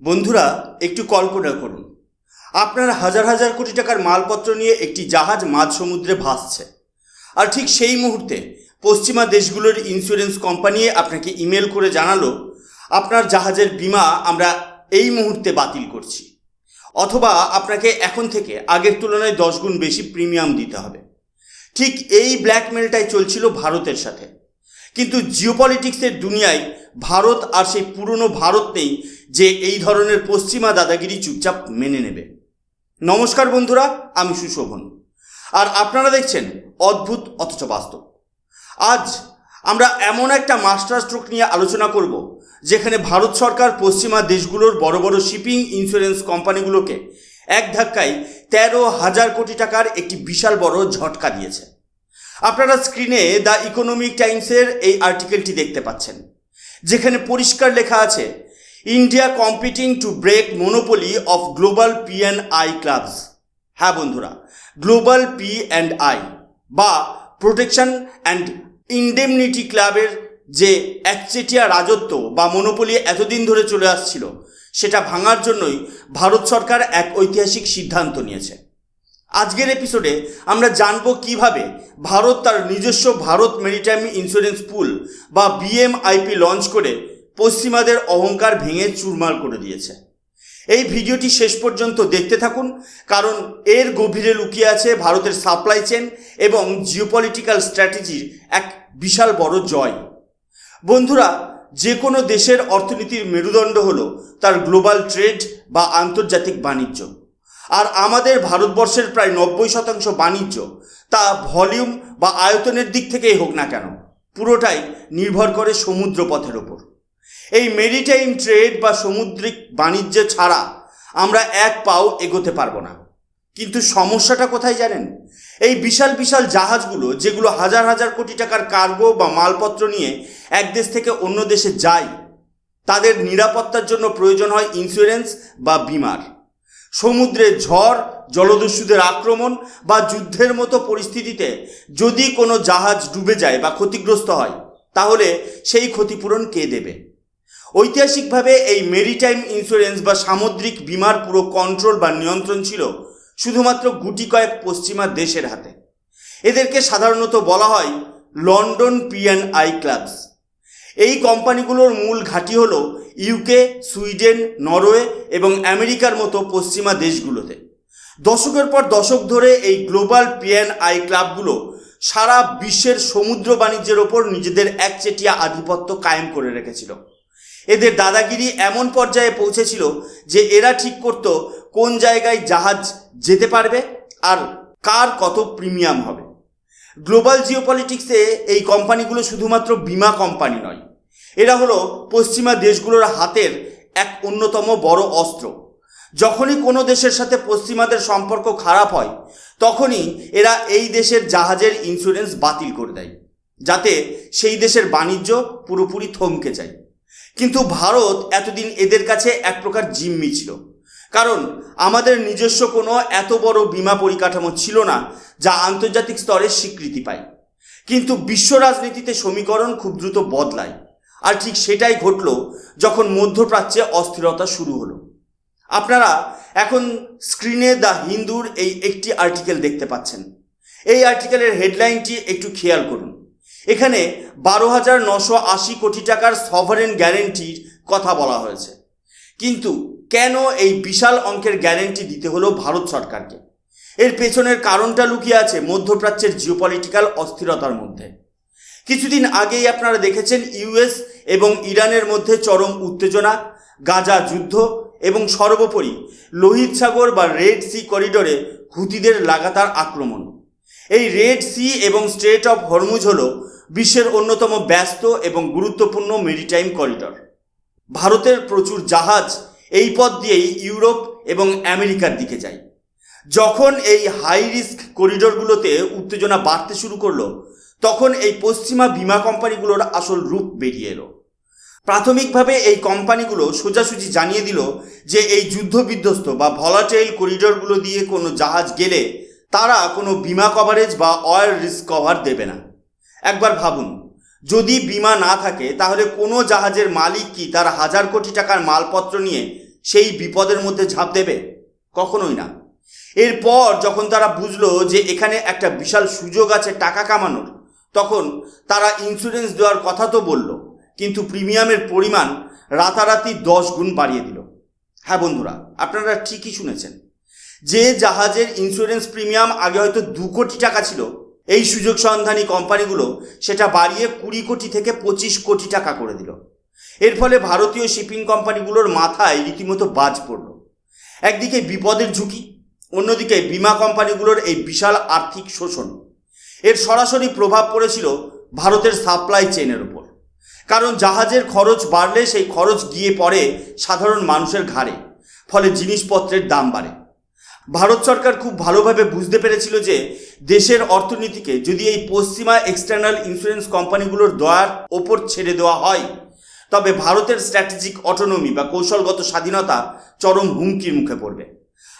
বন্ধুরা, একটু কল্পনা করুন, আপনার হাজার হাজার কোটি টাকার মালপত্র নিয়ে একটি জাহাজ মাঝ সমুদ্রে ভাসছে, আর ঠিক সেই মুহূর্তে পশ্চিমা দেশগুলোর ইন্স্যুরেন্স কোম্পানি আপনাকে ইমেল করে জানালো আপনার জাহাজের বীমা আমরা এই মুহূর্তে বাতিল করছি, অথবা আপনাকে এখন থেকে আগের তুলনায় 10 গুণ বেশি প্রিমিয়াম দিতে হবে। ঠিক এই ব্ল্যাকমেলটাই চলছিল ভারতের সাথে। কিন্তু জিওপলিটিক্সের দুনিয়ায় ভারত আর সেই পুরনো ভারত নেই যে এই ধরনের পশ্চিমা দাদাগিরি চুপচাপ মেনে নেবে। নমস্কার বন্ধুরা, আমি সুশোভন, আর আপনারা দেখছেন অদ্ভুত অথচ বাস্তব। আজ আমরা এমন একটা মাস্টার স্ট্রোক নিয়ে আলোচনা করব যেখানে ভারত সরকার পশ্চিমা দেশগুলোর বড় বড় শিপিং ইন্স্যুরেন্স কোম্পানিগুলোকে এক ধাক্কায় 13,000 কোটি টাকার একটি বিশাল বড় ঝটকা দিয়েছে। আপনারা স্ক্রিনে দ্য ইকোনমিক টাইমসের এই আর্টিকেলটি দেখতে পাচ্ছেন, যেখানে পরিষ্কার লেখা আছে, India competing to break monopoly of global P&I clubs. হ্যাঁ বন্ধুরা, গ্লোবাল P&I বা প্রোটেকশন অ্যান্ড ইন্ডেমনিটি ক্লাবের যে একচেটিয়া রাজত্ব বা মনোপলি এতদিন ধরে চলে আসছিল, সেটা ভাঙার জন্যই ভারত সরকার এক ঐতিহাসিক সিদ্ধান্ত নিয়েছে। আজকের এপিসোডে আমরা জানব কিভাবে ভারত তার নিজস্ব ভারত মেরিটাইম ইন্স্যুরেন্স পুল বা BMIP লঞ্চ করে পশ্চিমাদের অহংকার ভেঙে চুরমার করে দিয়েছে। এই ভিডিওটি শেষ পর্যন্ত দেখতে থাকুন, কারণ এর গভীরে লুকিয়ে আছে ভারতের সাপ্লাই চেন এবং জিওপলিটিক্যাল স্ট্র্যাটেজির এক বিশাল বড় জয়। বন্ধুরা, যে কোনো দেশের অর্থনীতির মেরুদণ্ড হলো তার গ্লোবাল ট্রেড বা আন্তর্জাতিক বাণিজ্য, আর আমাদের ভারতবর্ষের প্রায় 90% বাণিজ্য তা ভলিউম বা আয়তনের দিক থেকেই হোক না কেন, পুরোটাই নির্ভর করে সমুদ্র পথের ওপর। এই মেরিটাইম ট্রেড বা সামুদ্রিক বাণিজ্য ছাড়া আমরা এক পাও এগোতে পারবো না। কিন্তু সমস্যাটা কোথায় জানেন? এই বিশাল বিশাল জাহাজগুলো, যেগুলো হাজার হাজার কোটি টাকার কার্গো বা মালপত্র নিয়ে এক দেশ থেকে অন্য দেশে যায়, তাদের নিরাপত্তার জন্য প্রয়োজন হয় ইন্স্যুরেন্স বা বিমার। সমুদ্রে ঝড়, জলদস্যুদের আক্রমণ বা যুদ্ধের মতো পরিস্থিতিতে যদি কোনো জাহাজ ডুবে যায় বা ক্ষতিগ্রস্ত হয়, তাহলে সেই ক্ষতিপূরণ কে দেবে? ঐতিহাসিকভাবে এই মেরিটাইম ইন্স্যুরেন্স বা সামুদ্রিক বিমার পুরো কন্ট্রোল বা নিয়ন্ত্রণ ছিল শুধুমাত্র গুটি কয়েক পশ্চিমা দেশের হাতে। এদেরকে সাধারণত বলা হয় লন্ডন P&I ক্লাবস। এই কোম্পানিগুলোর মূল ঘাঁটি হলো UK, সুইডেন, নরওয়ে এবং আমেরিকার মতো পশ্চিমা দেশগুলোতে। দশকের পর দশক ধরে এই গ্লোবাল P&I ক্লাবগুলো সারা বিশ্বের সমুদ্র বাণিজ্যের ওপর নিজেদের একচেটিয়া আধিপত্য কায়েম করে রেখেছিল। এদের দাদাগিরি এমন পর্যায়ে পৌঁছেছিল যে এরা ঠিক করত কোন জায়গায় জাহাজ যেতে পারবে আর কার কত প্রিমিয়াম হবে। গ্লোবাল জিওপলিটিক্সে এই কোম্পানিগুলো শুধুমাত্র বিমা কোম্পানি নয়, এরা হলো পশ্চিমা দেশগুলোর হাতের এক অন্যতম বড় অস্ত্র। যখনই কোনো দেশের সাথে পশ্চিমাদের সম্পর্ক খারাপ হয়, তখনই এরা এই দেশের জাহাজের ইন্স্যুরেন্স বাতিল করে দেয়, যাতে সেই দেশের বাণিজ্য পুরোপুরি থমকে যায়। কিন্তু ভারত এতদিন এদের কাছে এক প্রকার জিম্মি ছিল, কারণ আমাদের নিজস্ব কোনো এত বড় বিমা পরিকাঠামো ছিল না যা আন্তর্জাতিক স্তরে স্বীকৃতি পায়। কিন্তু বিশ্ব রাজনীতিতে সমীকরণ খুব দ্রুত বদলায়, আর ঠিক সেটাই ঘটল যখন মধ্যপ্রাচ্যে অস্থিরতা শুরু হলো। আপনারা এখন স্ক্রিনে দ্য হিন্দুর এই একটি আর্টিকেল দেখতে পাচ্ছেন। এই আর্টিকেলের হেডলাইনটি একটু খেয়াল করুন। এখানে 12,980 কোটি টাকার সভারেন গ্যারেন্টির কথা বলা হয়েছে। কিন্তু কেন এই বিশাল অঙ্কের গ্যারেন্টি দিতে হলো ভারত সরকারকে? এর পেছনের কারণটা লুকিয়ে আছে মধ্যপ্রাচ্যের জিওপলিটিক্যাল অস্থিরতার মধ্যে। কিছুদিন আগেই আপনারা দেখেছেন US এবং ইরানের মধ্যে চরম উত্তেজনা, গাজা যুদ্ধ এবং সর্বোপরি লোহিত সাগর বা রেড সি করিডোরে হুতিদের লাগাতার আক্রমণ। এই রেড সি এবং স্ট্রেট অফ হরমুজ হলো বিশ্বের অন্যতম ব্যস্ত এবং গুরুত্বপূর্ণ মেরিটাইম করিডোর। ভারতের প্রচুর জাহাজ এই পথ দিয়েই ইউরোপ এবং আমেরিকার দিকে যায়। যখন এই হাই রিস্ক করিডোরগুলোতে উত্তেজনা বাড়তে শুরু করলো, তখন এই পশ্চিমা বিমা কোম্পানিগুলোর আসল রূপ বেরিয়ে এলো। প্রাথমিকভাবে এই কোম্পানিগুলো সোজাসুজি জানিয়ে দিল যে এই যুদ্ধবিধ্বস্ত বা ভলাটাইল করিডোরগুলো দিয়ে কোনো জাহাজ গেলে তারা কোনো বিমা কভারেজ বা অয়েল রিস্ক কভার দেবে না। একবার ভাবুন, যদি বিমা না থাকে তাহলে কোনো জাহাজের মালিক কি তার হাজার কোটি টাকার মালপত্র নিয়ে সেই বিপদের মধ্যে ঝাঁপ দেবে? কখনোই না। এরপর যখন তারা বুঝলো যে এখানে একটা বিশাল সুযোগ আছে টাকা কামানোর, তখন তারা ইন্স্যুরেন্স দেওয়ার কথা তো বলল, কিন্তু প্রিমিয়ামের পরিমাণ রাতারাতি 10 গুণ বাড়িয়ে দিল। হ্যাঁ বন্ধুরা, আপনারা ঠিকই শুনেছেন। যে জাহাজের ইন্স্যুরেন্স প্রিমিয়াম আগে হয়তো 2 কোটি টাকা ছিল, এই সুযোগ সন্ধানী কোম্পানিগুলো সেটা বাড়িয়ে 20 কোটি থেকে 25 কোটি টাকা করে দিল। এর ফলে ভারতীয় শিপিং কোম্পানিগুলোর মাথায় রীতিমতো বাজ পড়ল। একদিকে বিপদের ঝুঁকি, অন্যদিকে বিমা কোম্পানিগুলোর এই বিশাল আর্থিক শোষণ। এর সরাসরি প্রভাব পড়েছিল ভারতের সাপ্লাই চেইনের উপর। কারণ জাহাজের খরচ বাড়লে সেই খরচ গিয়ে পড়ে সাধারণ মানুষের ঘাড়ে, ফলে জিনিসপত্রের দাম বাড়ে। ভারত সরকার খুব ভালোভাবে বুঝতে পেরেছিল যে দেশের অর্থনীতিকে যদি এই পশ্চিমা এক্সটার্নাল ইন্স্যুরেন্স কোম্পানিগুলোর দয়ার ওপর ছেড়ে দেওয়া হয়, তবে ভারতের স্ট্র্যাটেজিক অটোনমি বা কৌশলগত স্বাধীনতা চরম হুমকির মুখে পড়বে।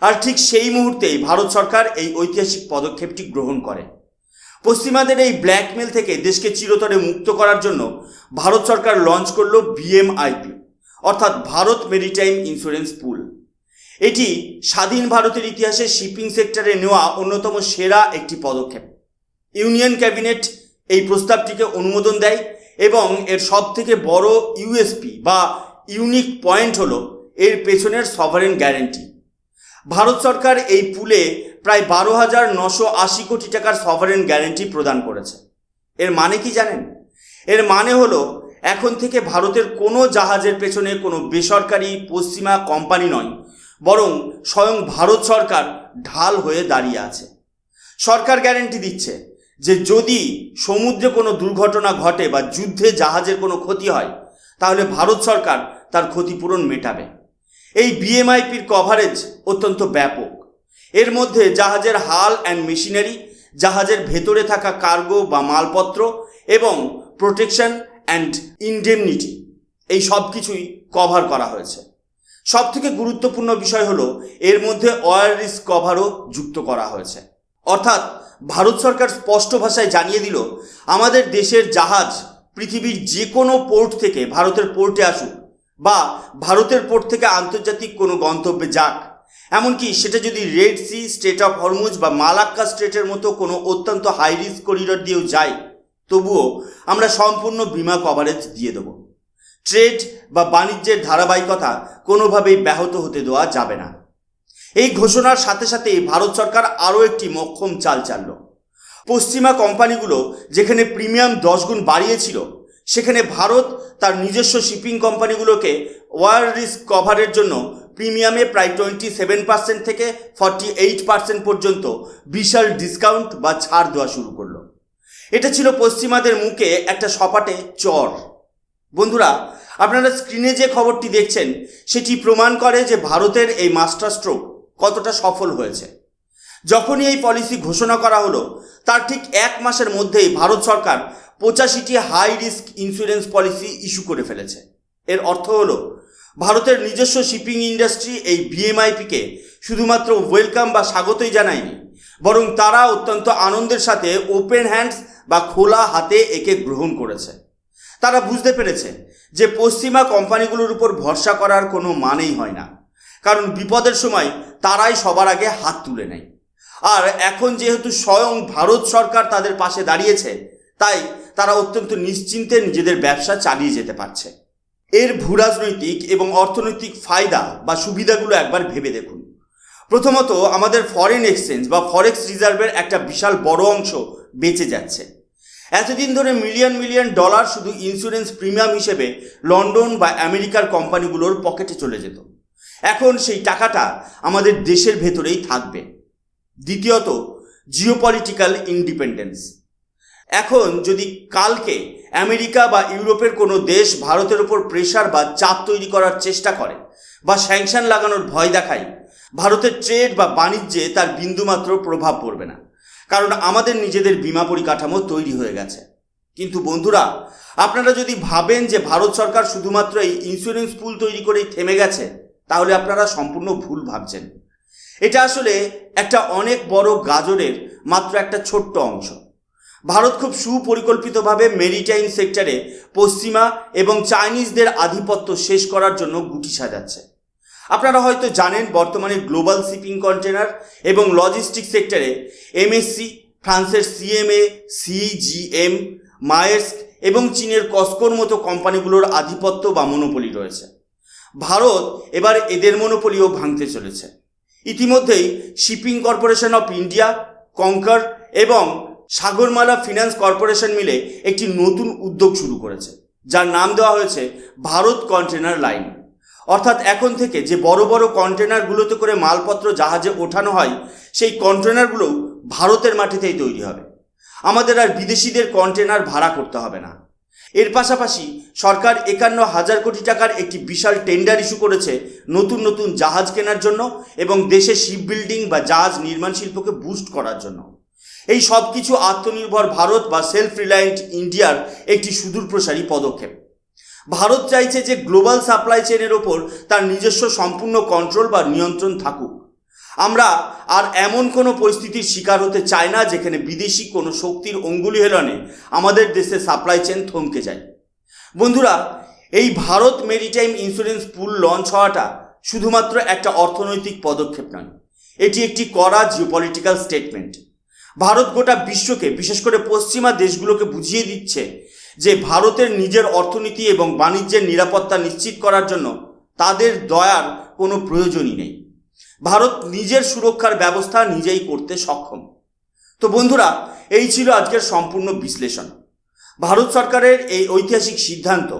আর ঠিক সেই মুহূর্তেই ভারত সরকার এই ঐতিহাসিক পদক্ষেপটি গ্রহণ করে। পশ্চিমাদের এই ব্ল্যাকমেল থেকে দেশকে চিরতরে মুক্ত করার জন্য ভারত সরকার লঞ্চ করল বিএমআইপি, অর্থাৎ ভারত মেরিটাইম ইন্স্যুরেন্স পুল। এটি স্বাধীন ভারতের ইতিহাসে শিপিং সেক্টরে নেওয়া অন্যতম সেরা একটি পদক্ষেপ। ইউনিয়ন ক্যাবিনেট এই প্রস্তাবটিকে অনুমোদন দেয় এবং এর সবথেকে বড় ইউএসপি বা ইউনিক পয়েন্ট হলো এর পেছনের সভারেন গ্যারেন্টি। ভারত সরকার এই পুলে প্রায় 12,980 কোটি টাকার সভারেন গ্যারেন্টি প্রদান করেছে। এর মানে কি জানেন? এর মানে হলো এখন থেকে ভারতের কোনো জাহাজের পেছনে কোনো বেসরকারি পশ্চিমা কোম্পানি নয়, বরং স্বয়ং ভারত সরকার ঢাল হয়ে দাঁড়িয়ে আছে। সরকার গ্যারেন্টি দিচ্ছে যে যদি সমুদ্রে কোনো দুর্ঘটনা ঘটে বা যুদ্ধে জাহাজের কোনো ক্ষতি হয়, তাহলে ভারত সরকার তার ক্ষতিপূরণ মেটাবে। এই বিএমআইপির কভারেজ অত্যন্ত ব্যাপক। এর মধ্যে জাহাজের হাল অ্যান্ড মেশিনারি, জাহাজের ভেতরে থাকা কার্গো বা মালপত্র এবং প্রোটেকশন অ্যান্ড ইনডেমনিটি, এই সব কিছুই কভার করা হয়েছে। সবথেকে গুরুত্বপূর্ণ বিষয় হলো এর মধ্যে ওয়ার রিস্ক কভারও যুক্ত করা হয়েছে। অর্থাৎ ভারত সরকার স্পষ্ট ভাষায় জানিয়ে দিল, আমাদের দেশের জাহাজ পৃথিবীর যে কোনো পোর্ট থেকে ভারতের পোর্টে আসুক বা ভারতের পোর্ট থেকে আন্তর্জাতিক কোনো গন্তব্যে যাক, এমনকি সেটা যদি Red Sea, strait of Hormuz বা মালাক্কা স্ট্রেটের মতো কোনো অত্যন্ত হাই রিস্ক করিডর দিয়েও যায়, তবুও আমরা সম্পূর্ণ বিমা কভারেজ দিয়ে দেব। ট্রেড বা বাণিজ্যের ধারাবাহিকতা কোনোভাবেই ব্যাহত হতে দেওয়া যাবে না। এই ঘোষণার সাথে সাথেই ভারত সরকার আরও একটি মোক্ষম চাল চালল। পশ্চিমা কোম্পানিগুলো যেখানে প্রিমিয়াম 10 গুণ বাড়িয়েছিল, সেখানে ভারত তার নিজস্ব শিপিং কোম্পানিগুলোকে ওয়ার রিস্ক কভারের জন্য প্রিমিয়ামে প্রায় 27% থেকে 48% পর্যন্ত বিশাল ডিসকাউন্ট বা ছাড় দেওয়া শুরু করলো। এটা ছিল পশ্চিমাদের মুখে একটা সপাটে চর। বন্ধুরা, আপনারা স্ক্রিনে যে খবরটি দেখছেন সেটি প্রমাণ করে যে ভারতের এই মাস্টার স্ট্রোক কতটা সফল হয়েছে। যখনই এই পলিসি ঘোষণা করা হলো, তার ঠিক 1 মাসের মধ্যেই ভারত সরকার 85টি high risk insurance policy issue করে ফেলেছে। এর অর্থ হলো ভারতের নিজস্ব শিপিং ইন্ডাস্ট্রি এই বিএমআইপিকে শুধুমাত্র ওয়েলকাম বা স্বাগতই জানায়নি, বরং তারা অত্যন্ত আনন্দের সাথে ওপেন হ্যান্ডস বা খোলা হাতে একে গ্রহণ করেছে। তারা বুঝতে পেরেছে যে পশ্চিমা কোম্পানিগুলোর উপর ভরসা করার কোনো মানেই হয় না, কারণ বিপদের সময় তারাই সবার আগে হাত তুলে নেয়। আর এখন যেহেতু স্বয়ং ভারত সরকার তাদের পাশে দাঁড়িয়েছে, তাই তারা অত্যন্ত নিশ্চিন্তে নিজেদের ব্যবসা চালিয়ে যেতে পারছে। এর ভূরাজনৈতিক এবং অর্থনৈতিক ফায়দা বা সুবিধাগুলো একবার ভেবে দেখুন। প্রথমত, আমাদের ফরেন এক্সচেঞ্জ বা ফরেক্স রিজার্ভের একটা বিশাল বড় অংশ বেঁচে যাচ্ছে। এতদিন ধরে মিলিয়ন মিলিয়ন ডলার শুধু ইন্স্যুরেন্স প্রিমিয়াম হিসেবে লন্ডন বা আমেরিকার কোম্পানিগুলোর পকেটে চলে যেত। এখন সেই টাকাটা আমাদের দেশের ভেতরেই থাকবে। দ্বিতীয়ত, জিওপলিটিক্যাল ইন্ডিপেন্ডেন্স। এখন যদি কালকে আমেরিকা বা ইউরোপের কোনো দেশ ভারতের উপর প্রেশার বা চাপ তৈরি করার চেষ্টা করে বা স্যাংশন লাগানোর ভয় দেখায়, ভারতের ট্রেড বা বাণিজ্যে তার বিন্দুমাত্র প্রভাব পড়বে না, কারণ আমাদের নিজেদের বিমা পরিকাঠামো তৈরি হয়ে গেছে। কিন্তু বন্ধুরা, আপনারা যদি ভাবেন যে ভারত সরকার শুধুমাত্র এই ইন্স্যুরেন্স পুল তৈরি করেই থেমে গেছে, তাহলে আপনারা সম্পূর্ণ ভুল ভাবছেন। এটা আসলে একটা অনেক বড় গাজরের মাত্র একটা ছোট্ট অংশ। ভারত খুব সুপরিকল্পিতভাবে মেরিটাইম সেক্টরে পশ্চিমা এবং চাইনিজদের আধিপত্য শেষ করার জন্য গুটি সাজাচ্ছে। আপনারা হয়তো জানেন বর্তমানে গ্লোবাল শিপিং কন্টেনার এবং লজিস্টিক সেক্টরে এমএসসি, ফ্রান্সের সিএমএ, সিজিএম, মায়ের্স্ক এবং চীনের কসকোর মতো কোম্পানিগুলোর আধিপত্য বা মনোপলি রয়েছে। ভারত এবার এদের মনোপলিও ভাঙতে চলেছে। ইতিমধ্যেই শিপিং কর্পোরেশন অফ ইন্ডিয়া, কঙ্কর এবং সাগরমালা ফিন্যান্স কর্পোরেশন মিলে একটি নতুন উদ্যোগ শুরু করেছে, যার নাম দেওয়া হয়েছে ভারত কন্টেনার লাইন। অর্থাৎ এখন থেকে যে বড় বড় কন্টেনারগুলোতে করে মালপত্র জাহাজে ওঠানো হয়, সেই কন্টেনারগুলো ভারতের মাটিতেই তৈরি হবে। আমাদের আর বিদেশিদের কন্টেনার ভাড়া করতে হবে না। এর পাশাপাশি সরকার 51,000 কোটি টাকার একটি বিশাল টেন্ডার ইস্যু করেছে নতুন নতুন জাহাজ কেনার জন্য এবং দেশে শিপ বিল্ডিং বা জাহাজ নির্মাণ শিল্পকে বুস্ট করার জন্য। এই সব কিছু আত্মনির্ভর ভারত বা সেলফ রিলায়েন্ট ইন্ডিয়ার একটি সুদূরপ্রসারী পদক্ষেপ। ভারত চাইছে যে গ্লোবাল সাপ্লাই চেনের ওপর তার নিজস্ব সম্পূর্ণ কন্ট্রোল বা নিয়ন্ত্রণ থাকুক। আমরা আর এমন কোনো পরিস্থিতির শিকার হতে চাই না যেখানে বিদেশি কোনো শক্তির অঙ্গুলি হেলনে আমাদের দেশে সাপ্লাই চেন থমকে যায়। বন্ধুরা, এই ভারত মেরিটাইম ইন্স্যুরেন্স পুল লঞ্চ হওয়াটা শুধুমাত্র একটা অর্থনৈতিক পদক্ষেপ নয়, এটি একটি কড়া জিওপলিটিক্যাল স্টেটমেন্ট। ভারত গোটা বিশ্বকে, বিশেষ করে পশ্চিমা দেশগুলোকে বুঝিয়ে দিচ্ছে যে ভারতের নিজের অর্থনীতি এবং বাণিজ্যের নিরাপত্তা নিশ্চিত করার জন্য তাদের দয়ার কোনো প্রয়োজনই নেই। ভারত নিজের সুরক্ষার ব্যবস্থা নিজেই করতে সক্ষম। তো বন্ধুরা, এই ছিল আজকের সম্পূর্ণ বিশ্লেষণ। ভারত সরকারের এই ঐতিহাসিক সিদ্ধান্ত,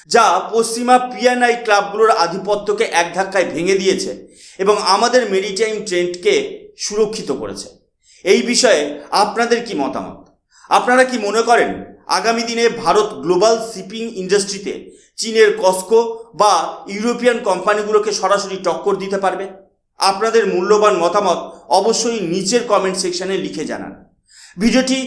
যা পশ্চিমা পিএনআই ক্লাবগুলোর আধিপত্যকে এক ধাক্কায় ভেঙে দিয়েছে এবং আমাদের মেরিটাইম ট্রেন্ডকে সুরক্ষিত করেছে। এই বিষয়ে আপনাদের কি মতামত? আপনারা কি মনে করেন আগামী দিনে ভারত গ্লোবাল শিপিং ইন্ডাস্ট্রিতে চীনের কসকো বা ইউরোপিয়ান কোম্পানিগুলোকে সরাসরি টক্কর দিতে পারবে? আপনাদের মূল্যবান মতামত অবশ্যই নিচের কমেন্ট সেকশনে লিখে জানান। ভিডিওটি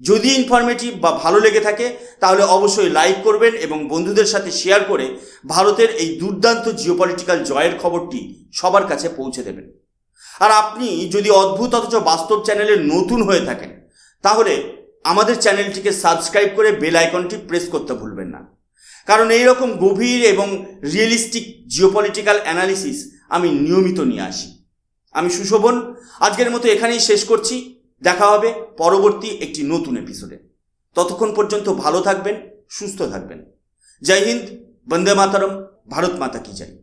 যদি ইনফরমেটিভ বা ভালো লেগে থাকে তাহলে অবশ্যই লাইক করবেন এবং বন্ধুদের সাথে শেয়ার করে ভারতের এই দুর্দান্ত জিওপলিটিক্যাল জয়ের খবরটি সবার কাছে পৌঁছে দেবেন। আর আপনি যদি অদ্ভুত অথচ বাস্তব চ্যানেলে নতুন হয়ে থাকেন তাহলে আমাদের চ্যানেলটিকে সাবস্ক্রাইব করে বেল আইকনটি প্রেস করতে ভুলবেন না, কারণ এই রকম গভীর এবং রিয়েলিস্টিক জিওপলিটিক্যাল অ্যানালিসিস আমি নিয়মিত নিয়ে আসি। আমি সুশোভন, আজকের মতো এখানেই শেষ করছি। দেখা হবে পরবর্তী একটি নতুন এপিসোডে। ততক্ষণ পর্যন্ত ভালো থাকবেন, সুস্থ থাকবেন। জয় হিন্দ, বন্দে মাতরম, ভারত মাতা কি জয়।